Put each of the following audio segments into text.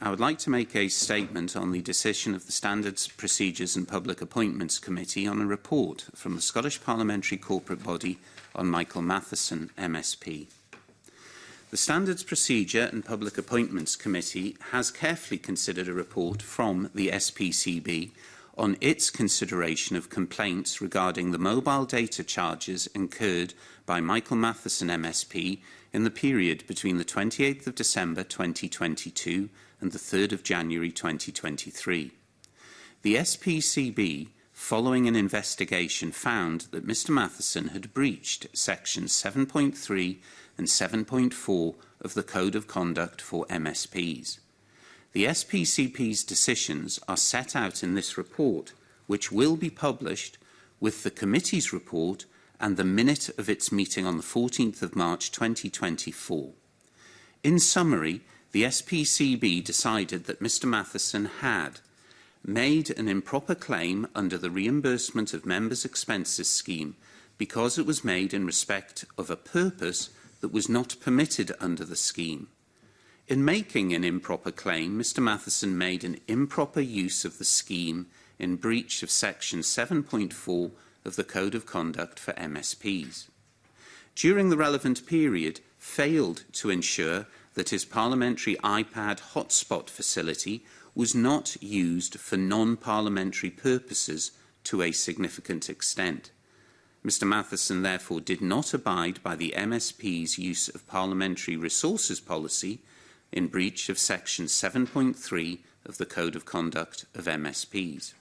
I would like to make a statement on the decision of the Standards, Procedures and Public Appointments Committee on a report from the Scottish Parliamentary Corporate Body on Michael Matheson MSP. The Standards, Procedure and Public Appointments Committee has carefully considered a report from the SPCB on its consideration of complaints regarding the mobile data charges incurred by Michael Matheson MSP in the period between the 28th of December 2022 and the 3rd of January 2023. The SPCB, following an investigation, found that Mr Matheson had breached sections 7.3 and 7.4 of the Code of Conduct for MSPs. The SPCP's decisions are set out in this report, which will be published with the committee's report and the minute of its meeting on the 14th of March 2024. In summary, the SPCB decided that Mr Matheson had made an improper claim under the Reimbursement of Members' Expenses scheme because it was made in respect of a purpose that was not permitted under the scheme. In making an improper claim, Mr Matheson made an improper use of the scheme in breach of section 7.4 of the Code of Conduct for MSPs. During the relevant period, failed to ensure that his parliamentary iPad hotspot facility was not used for non-parliamentary purposes to a significant extent. Mr Matheson therefore did not abide by the MSP's use of parliamentary resources policy in breach of section 7.3 of the Code of Conduct of MSPs.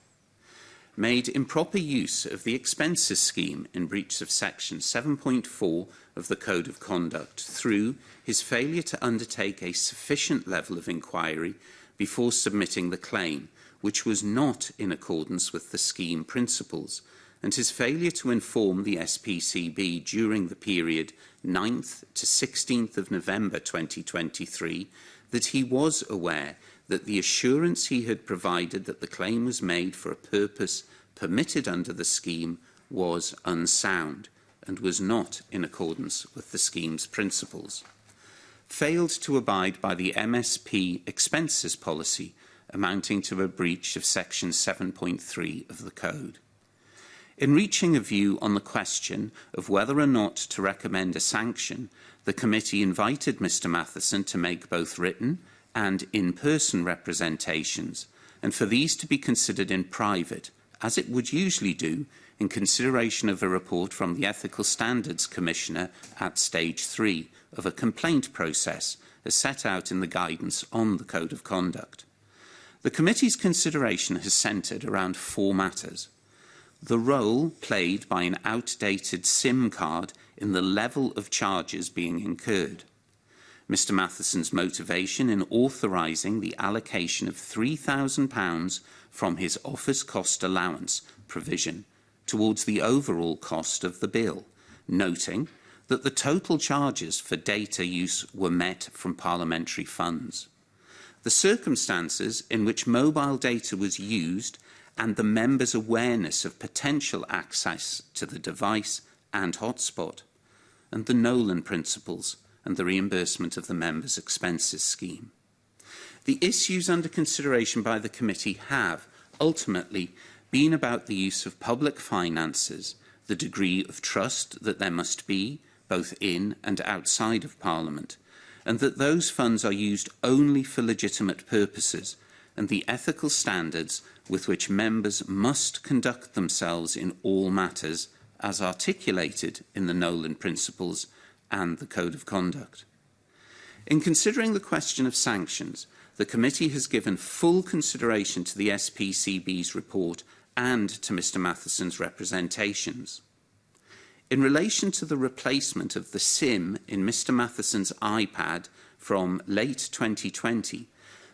Made improper use of the expenses scheme in breach of section 7.4 of the Code of Conduct through his failure to undertake a sufficient level of inquiry before submitting the claim, which was not in accordance with the scheme principles, and his failure to inform the SPCB during the period 9th to 16th of November 2023 that he was aware that the assurance he had provided that the claim was made for a purpose permitted under the scheme was unsound and was not in accordance with the scheme's principles. Failed to abide by the MSP expenses policy amounting to a breach of section 7.3 of the Code. In reaching a view on the question of whether or not to recommend a sanction, the committee invited Mr Matheson to make both written and in-person representations, and for these to be considered in private, as it would usually do in consideration of a report from the Ethical Standards Commissioner at Stage 3 of a complaint process, as set out in the guidance on the Code of Conduct. The committee's consideration has centred around 4 matters: the role played by an outdated SIM card in the level of charges being incurred, Mr Matheson's motivation in authorising the allocation of £3,000 from his office cost allowance provision towards the overall cost of the bill, noting that the total charges for data use were met from parliamentary funds, the circumstances in which mobile data was used and the members' awareness of potential access to the device and hotspot, and the Nolan principles and the reimbursement of the members' expenses scheme. The issues under consideration by the committee have, ultimately, been about the use of public finances, the degree of trust that there must be, both in and outside of Parliament, and that those funds are used only for legitimate purposes, and the ethical standards with which members must conduct themselves in all matters as articulated in the Nolan Principles and the Code of Conduct. In considering the question of sanctions, the committee has given full consideration to the SPCB's report and to Mr Matheson's representations. In relation to the replacement of the SIM in Mr Matheson's iPad from late 2020,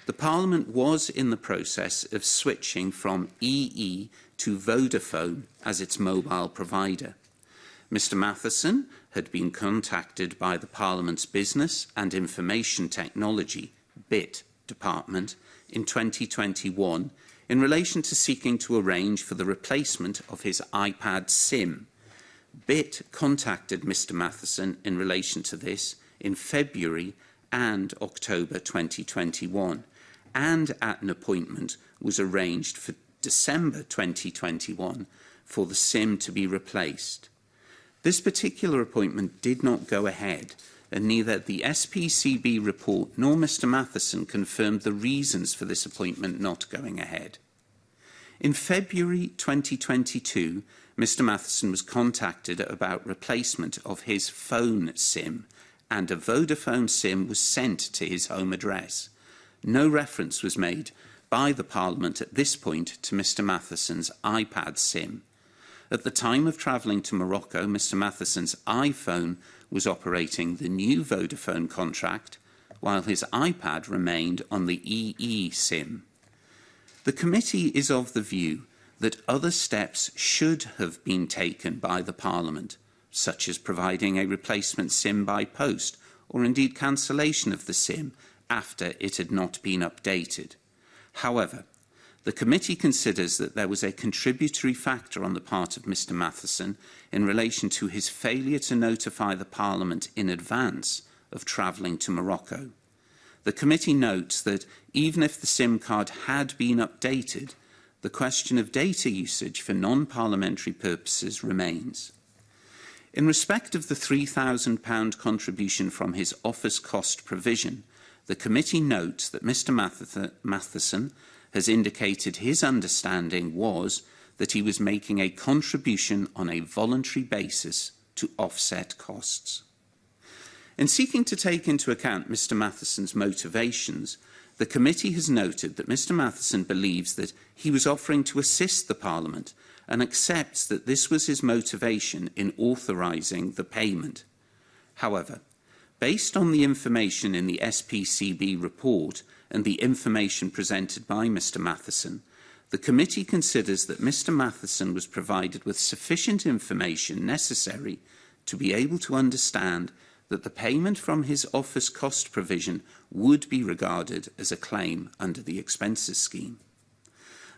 the Parliament was in the process of switching from EE to Vodafone as its mobile provider. Mr Matheson had been contacted by the Parliament's Business and Information Technology (BIT) department in 2021 in relation to seeking to arrange for the replacement of his iPad SIM. BIT contacted Mr Matheson in relation to this in February and October 2021, and at an appointment was arranged for December 2021 for the SIM to be replaced. This particular appointment did not go ahead, and neither the SPCB report nor Mr Matheson confirmed the reasons for this appointment not going ahead. In February 2022, Mr Matheson was contacted about replacement of his phone SIM, and a Vodafone SIM was sent to his home address. No reference was made by the Parliament at this point to Mr Matheson's iPad SIM. At the time of travelling to Morocco, Mr Matheson's iPhone was operating the new Vodafone contract, while his iPad remained on the EE SIM. The committee is of the view that other steps should have been taken by the Parliament, such as providing a replacement SIM by post, or indeed cancellation of the SIM after it had not been updated. However, the committee considers that there was a contributory factor on the part of Mr Matheson in relation to his failure to notify the Parliament in advance of travelling to Morocco. The committee notes that even if the SIM card had been updated, the question of data usage for non-parliamentary purposes remains. In respect of the £3,000 contribution from his office cost provision, the committee notes that Mr Matheson has indicated his understanding was that he was making a contribution on a voluntary basis to offset costs. In seeking to take into account Mr Matheson's motivations, the committee has noted that Mr Matheson believes that he was offering to assist the Parliament and accepts that this was his motivation in authorising the payment. However, based on the information in the SPCB report and the information presented by Mr Matheson, the committee considers that Mr Matheson was provided with sufficient information necessary to be able to understand that the payment from his office cost provision would be regarded as a claim under the expenses scheme.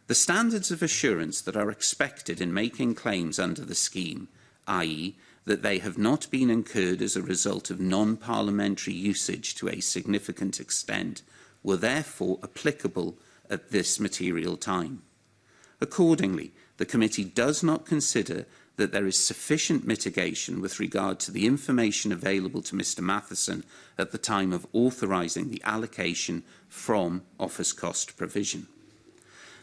The standards of assurance that are expected in making claims under the scheme, i.e., that they have not been incurred as a result of non-parliamentary usage to a significant extent, were therefore applicable at this material time. Accordingly, the committee does not consider that there is sufficient mitigation with regard to the information available to Mr Matheson at the time of authorising the allocation from office cost provision.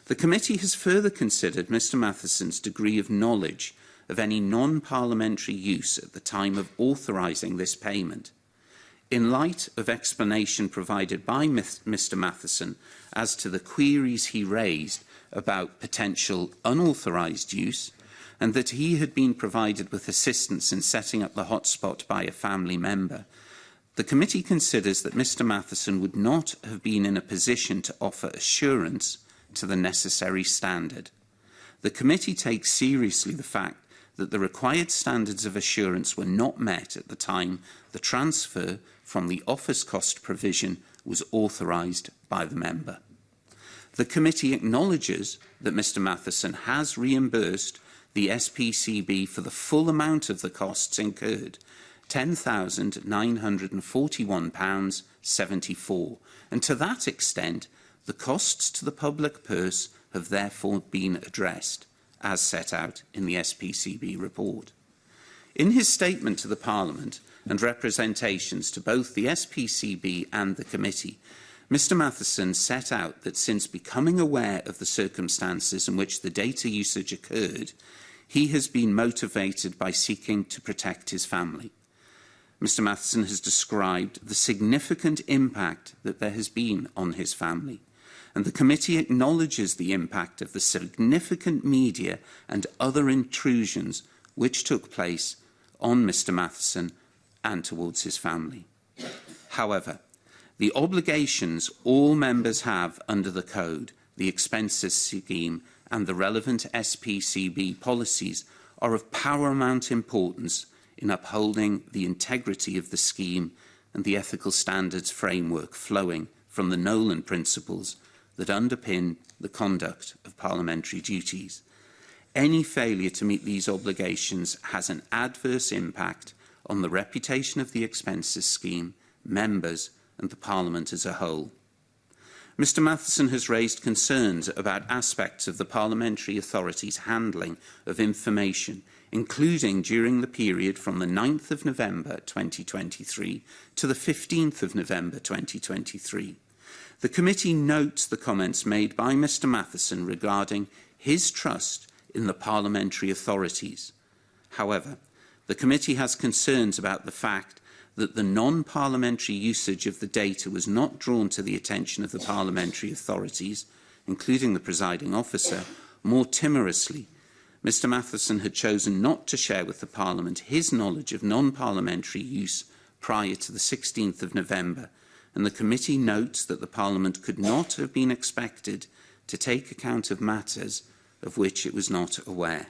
The committee has further considered Mr Matheson's degree of knowledge of any non-parliamentary use at the time of authorising this payment. In light of explanation provided by Mr Matheson as to the queries he raised about potential unauthorised use, and that he had been provided with assistance in setting up the hotspot by a family member, the committee considers that Mr Matheson would not have been in a position to offer assurance to the necessary standard. The committee takes seriously the fact that the required standards of assurance were not met at the time the transfer from the office cost provision was authorised by the member. The committee acknowledges that Mr Matheson has reimbursed the SPCB for the full amount of the costs incurred, £10,941.74, and to that extent, the costs to the public purse have therefore been addressed, as set out in the SPCB report. In his statement to the Parliament and representations to both the SPCB and the committee, Mr Matheson set out that since becoming aware of the circumstances in which the data usage occurred, he has been motivated by seeking to protect his family. Mr Matheson has described the significant impact that there has been on his family, and the committee acknowledges the impact of the significant media and other intrusions which took place on Mr Matheson and towards his family. However, the obligations all members have under the Code, the expenses scheme and the relevant SPCB policies are of paramount importance in upholding the integrity of the scheme and the ethical standards framework flowing from the Nolan principles that underpin the conduct of parliamentary duties. Any failure to meet these obligations has an adverse impact on the reputation of the expenses scheme, members and the Parliament as a whole. Mr Matheson has raised concerns about aspects of the Parliamentary Authority's handling of information, including during the period from the 9th of November 2023 to the 15th of November 2023. The committee notes the comments made by Mr Matheson regarding his trust in the parliamentary authorities. However, the committee has concerns about the fact that the non-parliamentary usage of the data was not drawn to the attention of the parliamentary authorities, including the presiding officer, more timorously. Mr Matheson had chosen not to share with the Parliament his knowledge of non-parliamentary use prior to the 16th of November, and the committee notes that the Parliament could not have been expected to take account of matters of which it was not aware.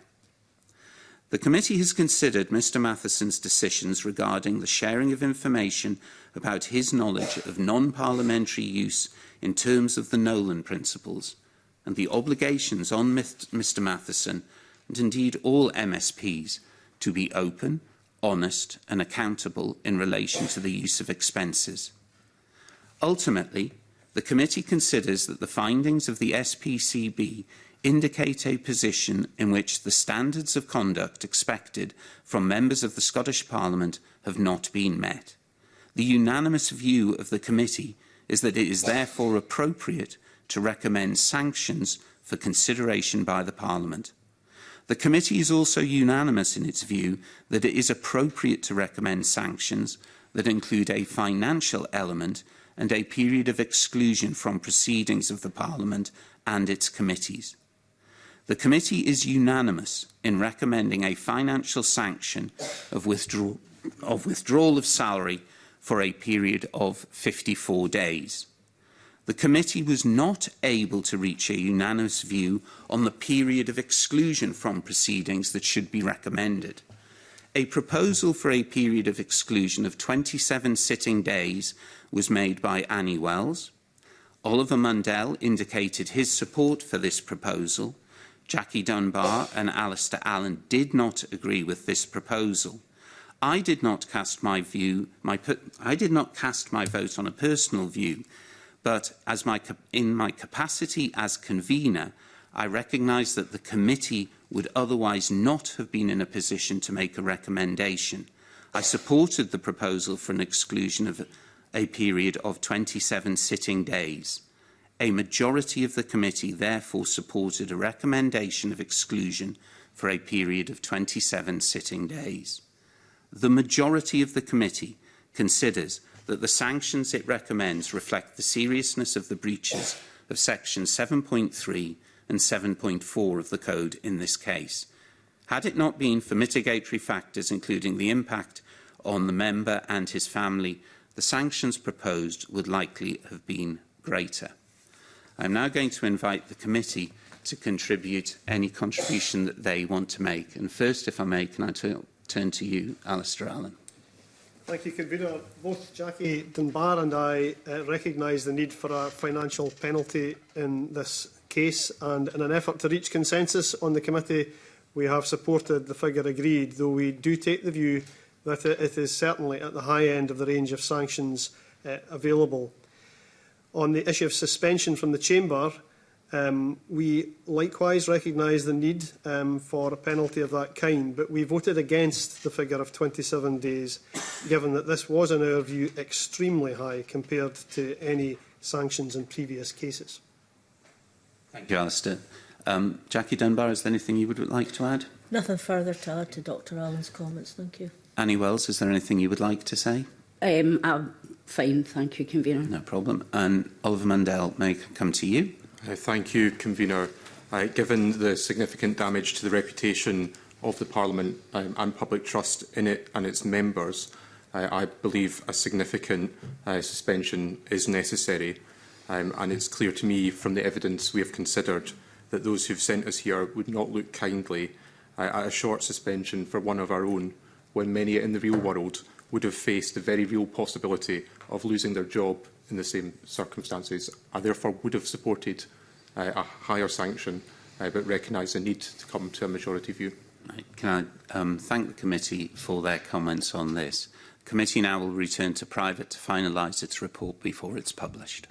The committee has considered Mr Matheson's decisions regarding the sharing of information about his knowledge of non-parliamentary use in terms of the Nolan Principles and the obligations on Mr Matheson, and indeed all MSPs, to be open, honest and accountable in relation to the use of expenses. Ultimately, the committee considers that the findings of the SPCB indicate a position in which the standards of conduct expected from members of the Scottish Parliament have not been met. The unanimous view of the committee is that it is therefore appropriate to recommend sanctions for consideration by the Parliament. The committee is also unanimous in its view that it is appropriate to recommend sanctions that include a financial element and a period of exclusion from proceedings of the Parliament and its committees. The committee is unanimous in recommending a financial sanction of withdrawal of salary for a period of 54 days. The committee was not able to reach a unanimous view on the period of exclusion from proceedings that should be recommended. A proposal for a period of exclusion of 27 sitting days was made by Annie Wells. Oliver Mundell indicated his support for this proposal. Jackie Dunbar and Alistair Allen did not agree with this proposal. I did not cast my vote on a personal view, but in my capacity as convener, I recognise that the committee would otherwise not have been in a position to make a recommendation. I supported the proposal for an exclusion of a period of 27 sitting days. A majority of the committee therefore supported a recommendation of exclusion for a period of 27 sitting days. The majority of the committee considers that the sanctions it recommends reflect the seriousness of the breaches of Section 7.3 and 7.4 of the Code in this case. Had it not been for mitigatory factors, including the impact on the member and his family, the sanctions proposed would likely have been greater. I am now going to invite the committee to contribute any contribution that they want to make. And first, if I may, can I turn to you, Alistair Allen. Thank you, Convener. Both Jackie Dunbar and I recognise the need for a financial penalty in this case, and in an effort to reach consensus on the committee, we have supported the figure agreed, though we do take the view that it is certainly at the high end of the range of sanctions available. On the issue of suspension from the Chamber, we likewise recognise the need for a penalty of that kind, but we voted against the figure of 27 days, given that this was, in our view, extremely high compared to any sanctions in previous cases. Thank you, Alistair. Jackie Dunbar, is there anything you would like to add? Nothing further to add to Dr Allen's comments, thank you. Annie Wells, is there anything you would like to say? I'm fine, thank you, Convener. No problem. And Oliver Mundell, may I come to you? Thank you, Convener. Given the significant damage to the reputation of the Parliament and public trust in it and its members, I believe a significant suspension is necessary. And it's clear to me from the evidence we have considered that those who have sent us here would not look kindly at a short suspension for one of our own, when many in the real world would have faced the very real possibility of losing their job in the same circumstances. I therefore would have supported a higher sanction, but recognise the need to come to a majority view. Right. Can I thank the committee for their comments on this? The committee now will return to private to finalise its report before it's published.